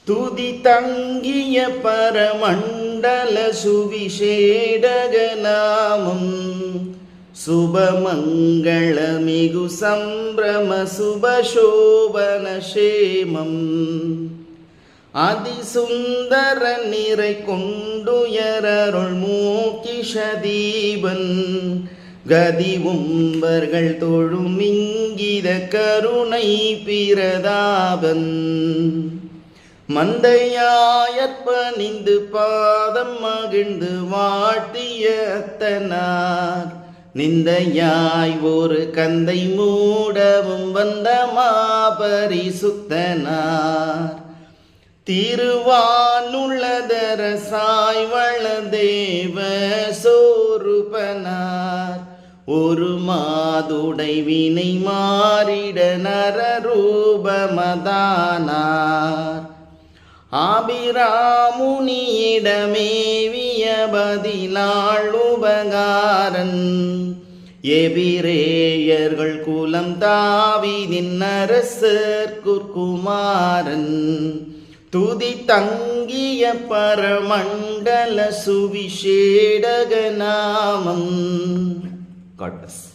துதி தங்கிய பரமண்டல சுவிசேடக நாமம் சுபமங்களமிகு சம்பிரம சுபசோபன சேமம் அதிசுந்தர நிறை கொண்டுயரருள் மூக்கிஷ தீபன் கதி உம்பர்கள் தொழுமிங்கித கருணை பிரதாபன் மந்தையாயற்பணிந்து பாதம் மகிழ்ந்து வாழ்த்திய அத்தனார் நிந்தையாய் ஒரு கந்தை மூடவும் வந்த மாபரிசுத்தனார் திருவானுள்ளதர சாய்வள தேவ சோருபனார் ஒரு மாதுடை வினை மாறிட நரரூபமதானார் ஆபிராமுனியிடமேவிய பதினாள் உபகாரன் எபிரேயர்கள் குலம் தாவீதின் அரசர் குமாரன் துதி தங்கிய பரமண்டல சுவிசேடக நாமம். God bless.